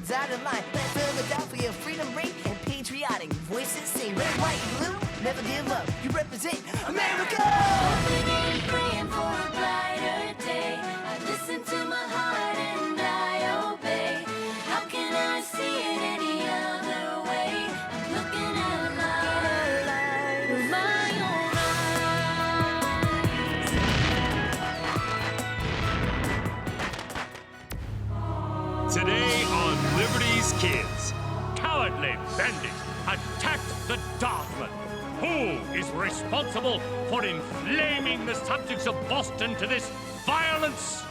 citizens out of line. Let Philadelphia freedom ring and patriotic voices sing. Red, white, and blue, never give up. You represent America. Hoping and praying for a brighter day. I listen to my heart and I obey. How can I see it any other way? I'm looking at a light with my own eyes. Today on Liberty's Kids, cowardly bandits attacked the Dartmouth. Who is responsible for inflaming the subjects of Boston to this violence?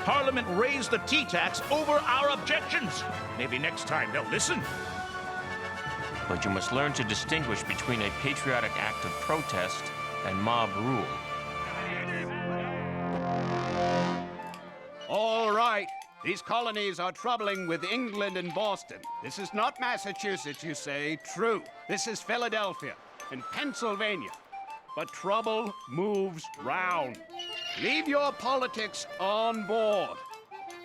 Parliament raised the tea tax over our objections. Maybe next time they'll listen. But you must learn to distinguish between a patriotic act of protest and mob rule. All right. These colonies are troubling with England and Boston. This is not Massachusetts, you say. True. This is Philadelphia and Pennsylvania. But trouble moves round. Leave your politics on board.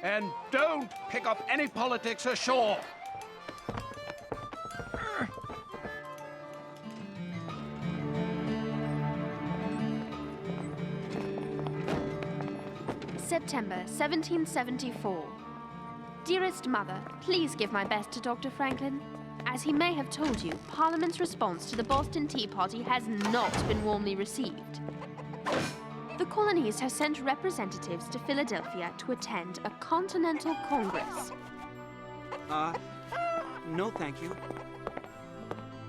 And don't pick up any politics ashore. September 1774. Dearest Mother, please give my best to Dr. Franklin. As he may have told you, Parliament's response to the Boston Tea Party has not been warmly received. The colonies have sent representatives to Philadelphia to attend a Continental Congress. No thank you.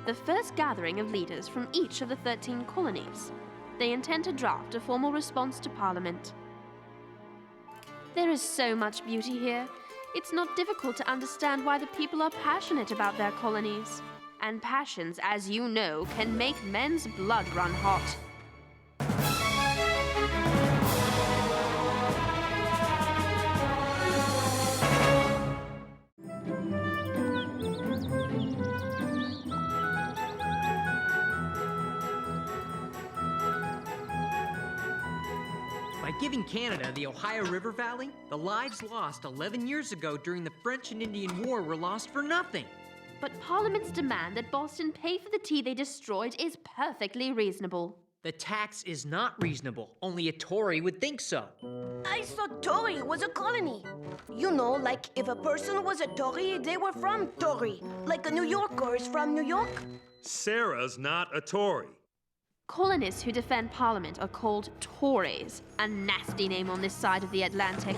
The first gathering of leaders from each of the 13 colonies. They intend to draft a formal response to Parliament. There is so much beauty here. It's not difficult to understand why the people are passionate about their colonies. And passions, as you know, can make men's blood run hot. By giving Canada the Ohio River Valley, the lives lost 11 years ago during the French and Indian War were lost for nothing. But Parliament's demand that Boston pay for the tea they destroyed is perfectly reasonable. The tax is not reasonable. Only a Tory would think so. I thought Tory was a colony. You know, like if a person was a Tory, they were from Tory. Like a New Yorker is from New York. Sarah's not a Tory. Colonists who defend Parliament are called Tories, a nasty name on this side of the Atlantic.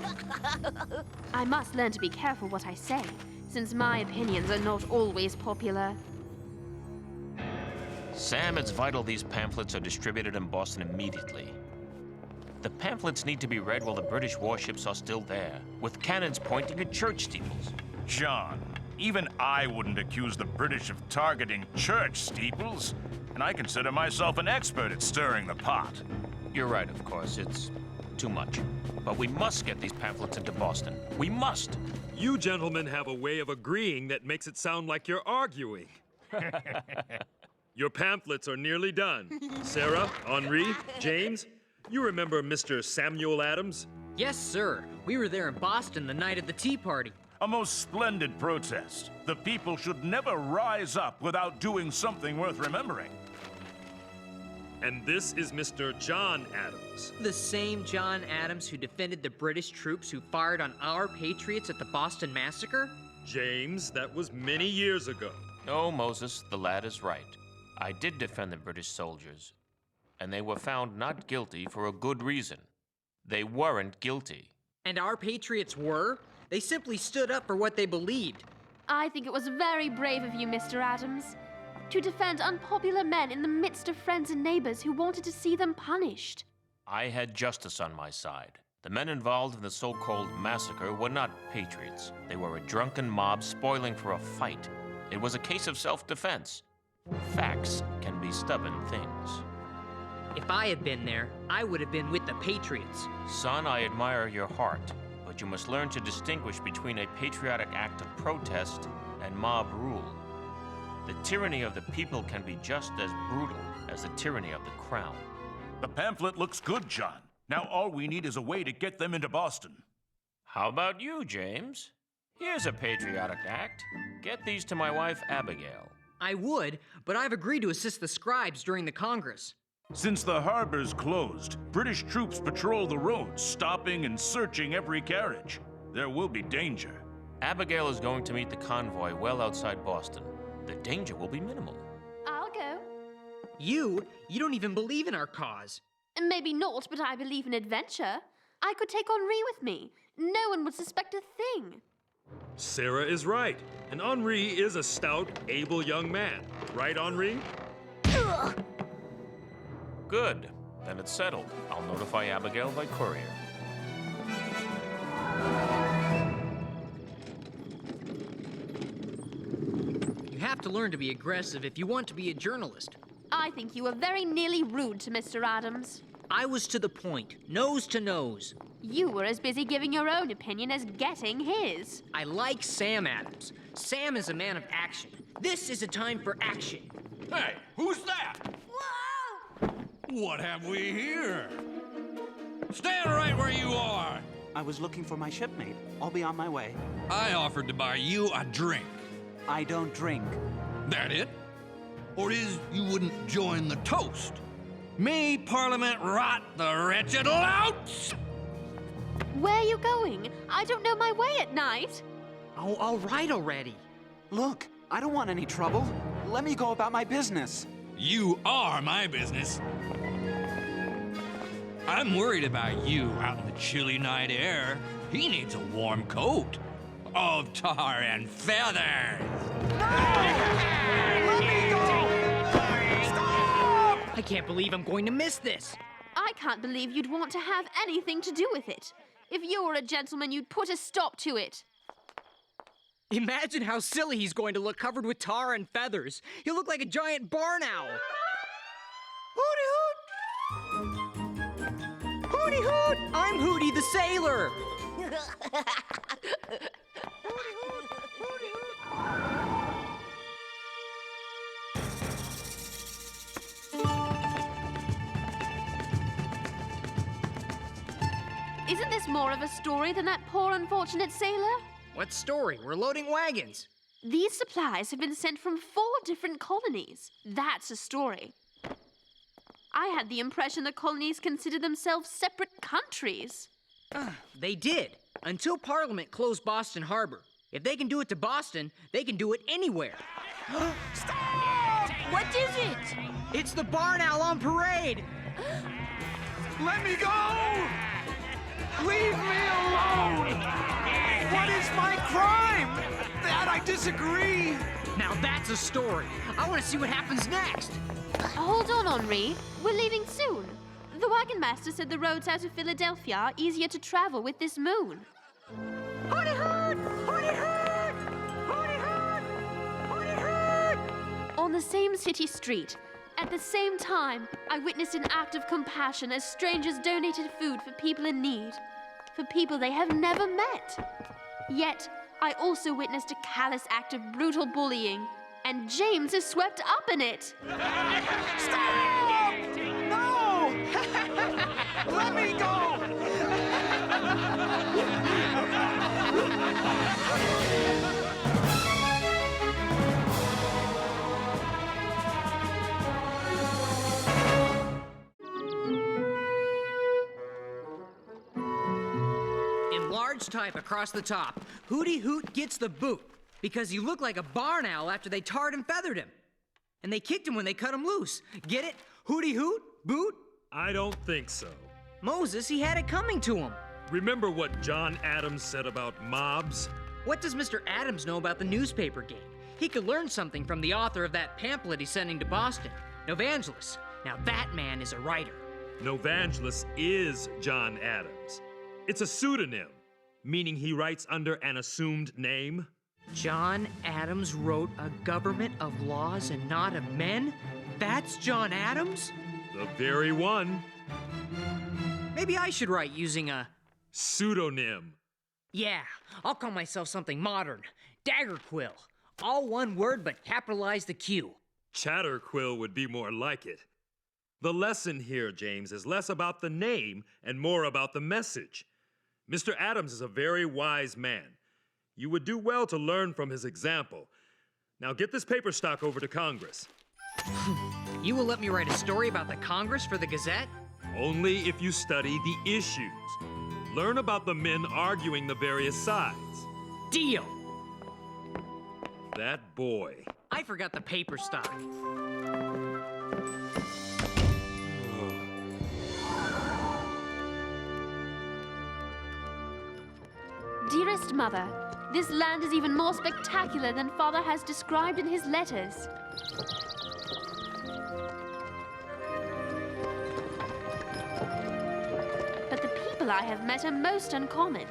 I must learn to be careful what I say, since my opinions are not always popular. Sam, it's vital these pamphlets are distributed in Boston immediately. The pamphlets need to be read while the British warships are still there, with cannons pointing at church steeples. John, even I wouldn't accuse the British of targeting church steeples. And I consider myself an expert at stirring the pot. You're right, of course. It's too much. But we must get these pamphlets into Boston. We must! You gentlemen have a way of agreeing that makes it sound like you're arguing. Your pamphlets are nearly done. Sarah, Henri, James, you remember Mr. Samuel Adams? Yes, sir. We were there in Boston the night of the Tea Party. A most splendid protest. The people should never rise up without doing something worth remembering. And this is Mr. John Adams. The same John Adams who defended the British troops who fired on our patriots at the Boston Massacre? James, that was many years ago. No, Moses, the lad is right. I did defend the British soldiers, and they were found not guilty for a good reason. They weren't guilty. And our patriots were? They simply stood up for what they believed. I think it was very brave of you, Mr. Adams, to defend unpopular men in the midst of friends and neighbors who wanted to see them punished. I had justice on my side. The men involved in the so-called massacre were not patriots. They were a drunken mob spoiling for a fight. It was a case of self-defense. Facts can be stubborn things. If I had been there, I would have been with the patriots. Son, I admire your heart, but you must learn to distinguish between a patriotic act of protest and mob rule. The tyranny of the people can be just as brutal as the tyranny of the crown. The pamphlet looks good, John. Now all we need is a way to get them into Boston. How about you, James? Here's a patriotic act. Get these to my wife, Abigail. I would, but I've agreed to assist the scribes during the Congress. Since the harbor's closed, British troops patrol the roads, stopping and searching every carriage. There will be danger. Abigail is going to meet the convoy well outside Boston. The danger will be minimal. I'll go. You don't even believe in our cause. Maybe not, but I believe in adventure. I could take Henri with me. No one would suspect a thing. Sarah is right, and Henri is a stout, able young man. Right, Henri? Good. Then it's settled. I'll notify Abigail by courier. You have to learn to be aggressive if you want to be a journalist. I think you were very nearly rude to Mr. Adams. I was to the point, nose to nose. You were as busy giving your own opinion as getting his. I like Sam Adams. Sam is a man of action. This is a time for action. Hey, who's that? Whoa! What have we here? Stand right where you are. I was looking for my shipmate. I'll be on my way. I offered to buy you a drink. I don't drink. That it? Or is you wouldn't join the toast? May Parliament rot the wretched louts! Where are you going? I don't know my way at night. Oh, all right already. Look, I don't want any trouble. Let me go about my business. You are my business. I'm worried about you out in the chilly night air. He needs a warm coat of tar and feathers. Let me go! Stop! I can't believe I'm going to miss this. I can't believe you'd want to have anything to do with it. If you were a gentleman, you'd put a stop to it. Imagine how silly he's going to look covered with tar and feathers. He'll look like a giant barn owl. Hooty hoot! Hooty hoot! I'm Hooty the sailor. Isn't this more of a story than that poor unfortunate sailor? What story? We're loading wagons. These supplies have been sent from 4 different colonies. That's a story. I had the impression the colonies considered themselves separate countries. They did, until Parliament closed Boston Harbor. If they can do it to Boston, they can do it anywhere. Stop! What is it? It's the barn owl on parade! Let me go! Leave me alone! What is my crime? That I disagree! Now that's a story. I want to see what happens next. Hold on, Henri. We're leaving soon. The wagon master said the roads out of Philadelphia are easier to travel with this moon. Hooty hoot! Hooty hoot! Hooty hoot! Hooty hoot! On the same city street, at the same time, I witnessed an act of compassion as strangers donated food for people in need, for people they have never met. Yet, I also witnessed a callous act of brutal bullying, and James is swept up in it. Stop! No! Let me go! In large type across the top, Hooty Hoot gets the boot because he looked like a barn owl after they tarred and feathered him. And they kicked him when they cut him loose. Get it? Hooty Hoot? Boot? I don't think so. Moses, he had it coming to him. Remember what John Adams said about mobs? What does Mr. Adams know about the newspaper game? He could learn something from the author of that pamphlet he's sending to Boston, Novangelis. Now that man is a writer. Novangelis is John Adams. It's a pseudonym, meaning he writes under an assumed name. John Adams wrote a government of laws and not of men? That's John Adams? The very one. Maybe I should write using a pseudonym. Yeah, I'll call myself something modern. Daggerquill. All one word, but capitalize the Q. Chatterquill would be more like it. The lesson here, James, is less about the name and more about the message. Mr. Adams is a very wise man. You would do well to learn from his example. Now get this paper stock over to Congress. You will let me write a story about the Congress for the Gazette? Only if you study the issues. Learn about the men arguing the various sides. Deal! That boy. I forgot the paper stock. Dearest Mother, this land is even more spectacular than Father has described in his letters. But the people I have met are most uncommon.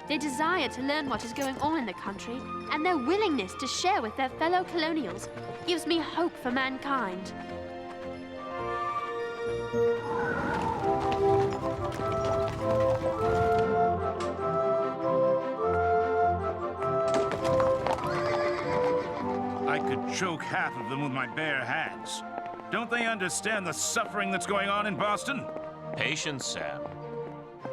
Their desire to learn what is going on in the country and their willingness to share with their fellow colonials gives me hope for mankind. I could choke half of them with my bare hands. Don't they understand the suffering that's going on in Boston? Patience, Sam.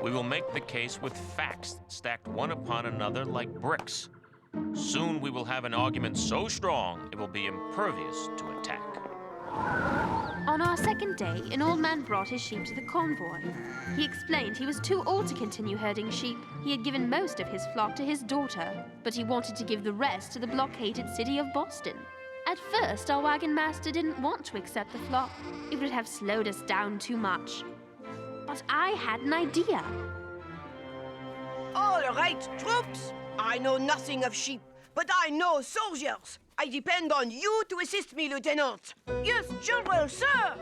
We will make the case with facts stacked one upon another like bricks. Soon we will have an argument so strong it will be impervious to attack. On our second day, an old man brought his sheep to the convoy. He explained he was too old to continue herding sheep. He had given most of his flock to his daughter, but he wanted to give the rest to the blockaded city of Boston. At first, our wagon master didn't want to accept the flock. It would have slowed us down too much. But I had an idea. All right, troops. I know nothing of sheep, but I know soldiers. I depend on you to assist me, Lieutenant. Yes, General, sir.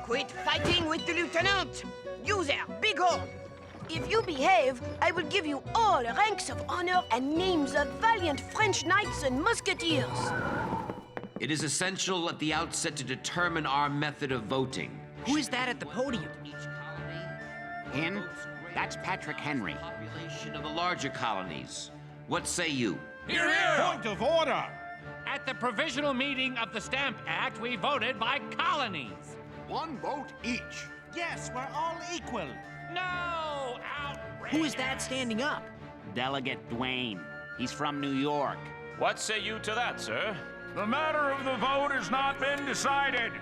Quit fighting with the Lieutenant. You there, big horn. If you behave, I will give you all ranks of honor and names of valiant French knights and musketeers. It is essential at the outset to determine our method of voting. Who is that at the podium? Him? That's Patrick Henri. Population of the larger colonies. What say you? Hear, hear! Point of order. At the provisional meeting of the Stamp Act, we voted by colonies. One vote each. Yes, we're all equal. No! Outrageous! Who is that standing up? Delegate Dwayne. He's from New York. What say you to that, sir? The matter of the vote has not been decided.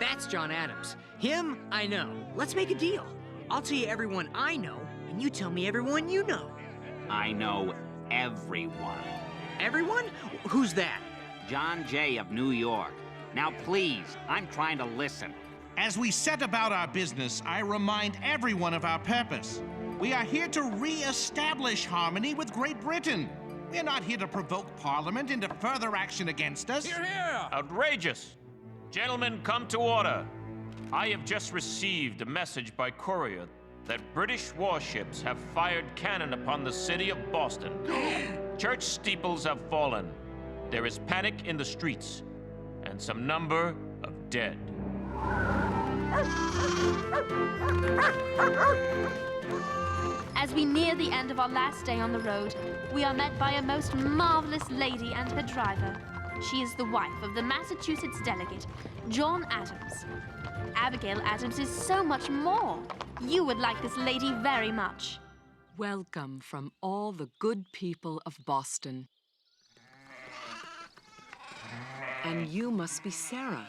That's John Adams. Him, I know. Let's make a deal. I'll tell you everyone I know, and you tell me everyone you know. I know everyone. Everyone? Who's that? John Jay of New York. Now, please, I'm trying to listen. As we set about our business, I remind everyone of our purpose. We are here to re-establish harmony with Great Britain. We're not here to provoke Parliament into further action against us. Hear, hear! Outrageous! Gentlemen, come to order. I have just received a message by courier that British warships have fired cannon upon the city of Boston. Church steeples have fallen. There is panic in the streets, and some number of dead. As we near the end of our last day on the road, we are met by a most marvelous lady and her driver. She is the wife of the Massachusetts delegate, John Adams. Abigail Adams is so much more. You would like this lady very much. Welcome from all the good people of Boston. And you must be Sarah.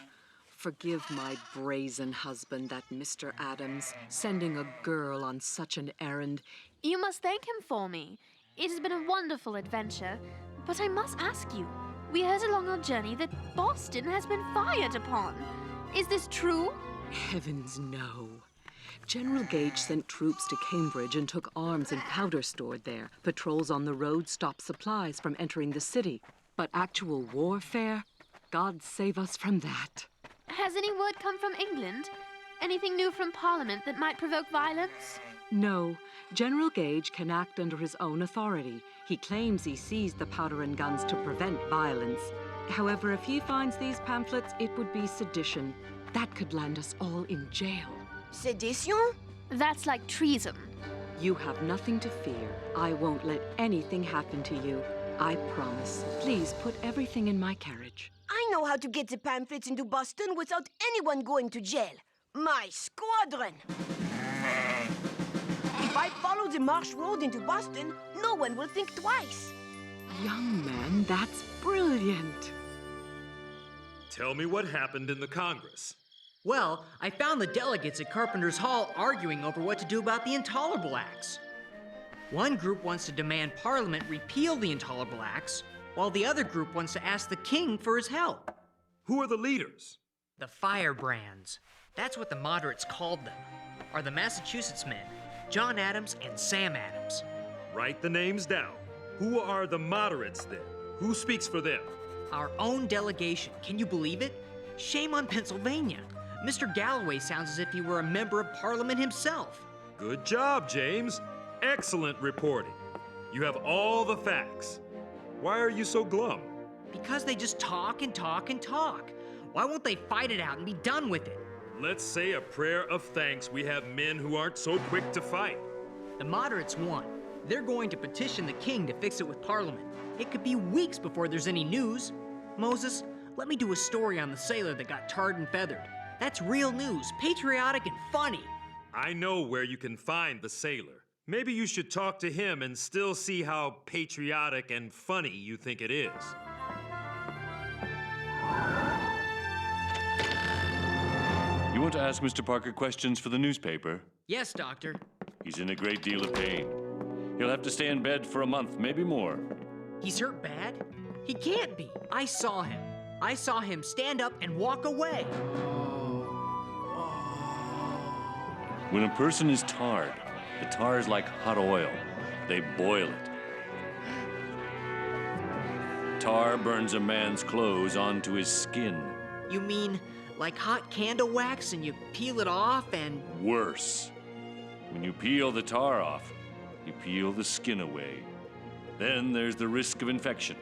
Forgive my brazen husband, that Mr. Adams, sending a girl on such an errand. You must thank him for me. It has been a wonderful adventure. But I must ask you, we heard along our journey that Boston has been fired upon. Is this true? Heavens, no. General Gage sent troops to Cambridge and took arms and powder stored there. Patrols on the road stopped supplies from entering the city. But actual warfare? God save us from that. Has any word come from England? Anything new from Parliament that might provoke violence? No. General Gage can act under his own authority. He claims he seized the powder and guns to prevent violence. However, if he finds these pamphlets, it would be sedition. That could land us all in jail. Sedition? That's like treason. You have nothing to fear. I won't let anything happen to you. I promise. Please put everything in my carriage. I know how to get the pamphlets into Boston without anyone going to jail. My squadron! If I follow the marsh road into Boston, no one will think twice. Young man, that's brilliant. Tell me what happened in the Congress. Well, I found the delegates at Carpenter's Hall arguing over what to do about the Intolerable Acts. One group wants to demand Parliament repeal the Intolerable Acts, while the other group wants to ask the king for his help. Who are the leaders? The firebrands. That's what the moderates called them. Are the Massachusetts men, John Adams and Sam Adams. Write the names down. Who are the moderates then? Who speaks for them? Our own delegation. Can you believe it? Shame on Pennsylvania. Mr. Galloway sounds as if he were a member of Parliament himself. Good job, James. Excellent reporting. You have all the facts. Why are you so glum? Because they just talk and talk and talk. Why won't they fight it out and be done with it? Let's say a prayer of thanks we have men who aren't so quick to fight. The moderates won. They're going to petition the king to fix it with Parliament. It could be weeks before there's any news. Moses, let me do a story on the sailor that got tarred and feathered. That's real news, patriotic and funny. I know where you can find the sailor. Maybe you should talk to him and still see how patriotic and funny you think it is. You want to ask Mr. Parker questions for the newspaper? Yes, Doctor. He's in a great deal of pain. He'll have to stay in bed for a month, maybe more. He's hurt bad? He can't be. I saw him. I saw him stand up and walk away. When a person is tarred, the tar is like hot oil. They boil it. Tar burns a man's clothes onto his skin. You mean like hot candle wax and you peel it off and... Worse. When you peel the tar off, you peel the skin away. Then there's the risk of infection,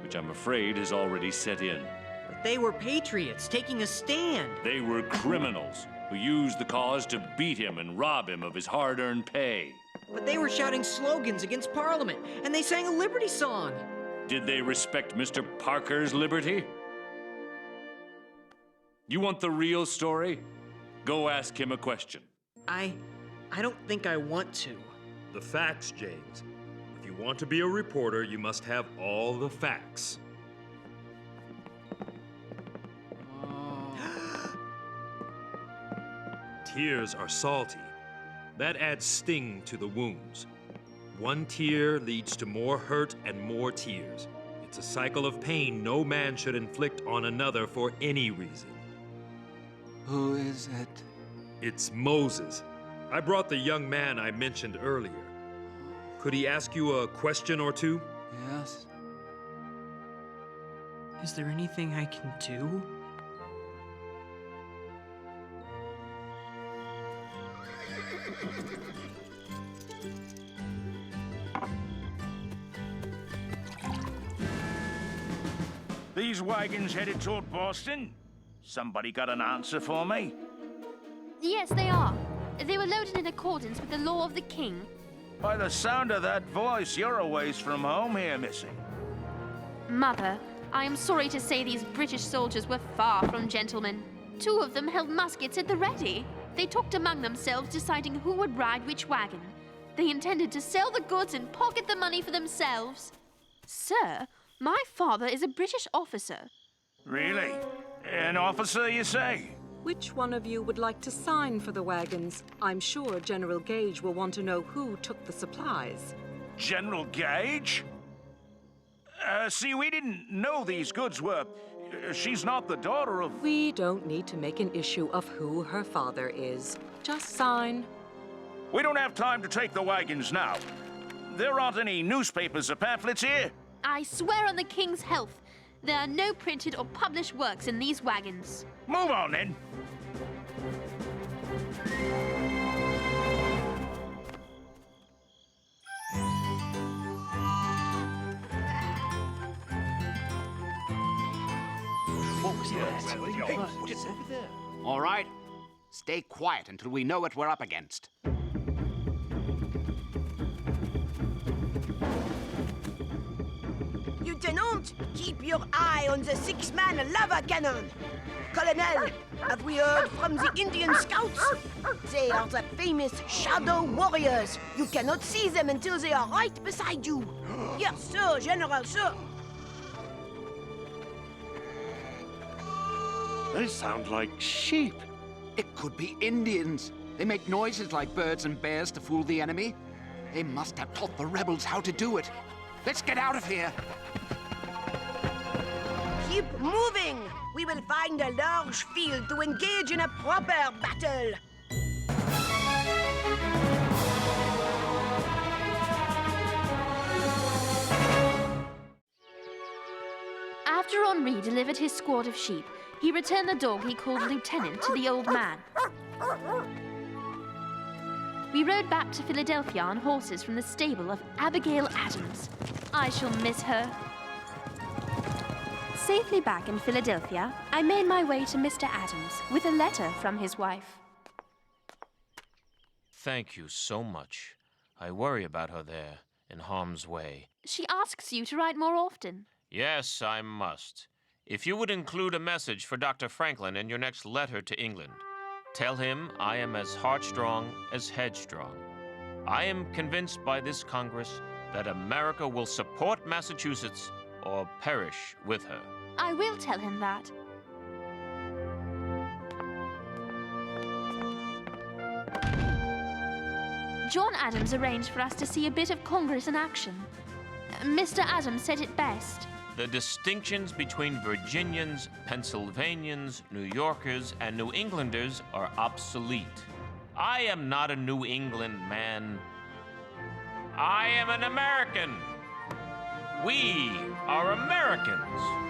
which I'm afraid has already set in. But they were patriots taking a stand. They were criminals who used the cause to beat him and rob him of his hard-earned pay. But they were shouting slogans against Parliament, and they sang a liberty song. Did they respect Mr. Parker's liberty? You want the real story? Go ask him a question. I don't think I want to. The facts, James. If you want to be a reporter, you must have all the facts. Tears are salty. That adds sting to the wounds. One tear leads to more hurt and more tears. It's a cycle of pain no man should inflict on another for any reason. Who is it? It's Moses. I brought the young man I mentioned earlier. Could he ask you a question or two? Yes. Is there anything I can do? These wagons headed toward Boston? Somebody got an answer for me? Yes, they are. They were loaded in accordance with the law of the king. By the sound of that voice, you're a ways from home here, missy. Mother, I am sorry to say these British soldiers were far from gentlemen. 2 of them held muskets at the ready. They talked among themselves, deciding who would ride which wagon. They intended to sell the goods and pocket the money for themselves. Sir, my father is a British officer. Really? An officer, you say? Which one of you would like to sign for the wagons? I'm sure General Gage will want to know who took the supplies. General Gage? See, we didn't know these goods were... she's not the daughter of... We don't need to make an issue of who her father is. Just sign. We don't have time to take the wagons now. There aren't any newspapers or pamphlets here. I swear on the king's health, there are no printed or published works in these wagons. Move on, then. What was that? What's over there? All right. Stay quiet until we know what we're up against. Lieutenant, keep your eye on the 6-man lava cannon. Colonel, Have we heard from the Indian Scouts? They are the famous Shadow Warriors. You cannot see them until they are right beside you. Yes, sir, General, sir. They sound like sheep. It could be Indians. They make noises like birds and bears to fool the enemy. They must have taught the rebels how to do it. Let's get out of here. Keep moving. We will find a large field to engage in a proper battle. After Henri delivered his squad of sheep, he returned the dog he called Lieutenant to the old man. We rode back to Philadelphia on horses from the stable of Abigail Adams. I shall miss her. Safely back in Philadelphia, I made my way to Mr. Adams with a letter from his wife. Thank you so much. I worry about her there, in harm's way. She asks you to write more often. Yes, I must. If you would include a message for Dr. Franklin in your next letter to England, tell him I am as heartstrong as headstrong. I am convinced by this Congress that America will support Massachusetts or perish with her. I will tell him that. John Adams arranged for us to see a bit of Congress in action. Mr. Adams said it best. The distinctions between Virginians, Pennsylvanians, New Yorkers, and New Englanders are obsolete. I am not a New England man. I am an American. We are Americans.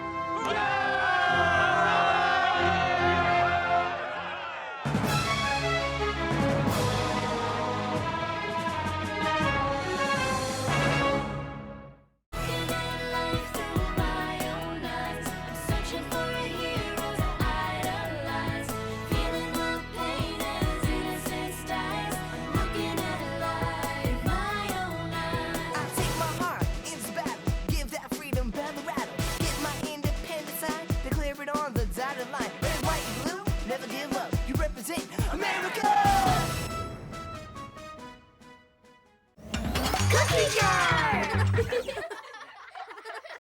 Cookie Jar!